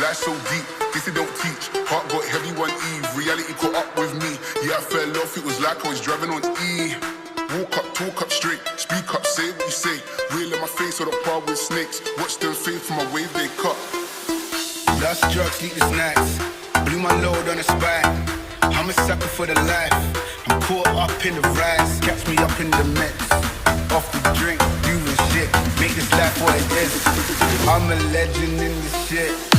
Life so deep, guess they don't teach. Heart got heavy one eve, reality caught up with me. Yeah, I fell off, it was like I was driving on E. Walk up, talk up straight, speak up, say what you say. Real in my face, or the par with snakes. Watch them fade from my wave they cut. Lost drugs, eat the snacks. Blew my load on the spike. I'm a sucker for the life. I'm caught up in the rise. Catch me up in the mix. Off the drink, doing shit. Make this life what it is. I'm a legend in this shit.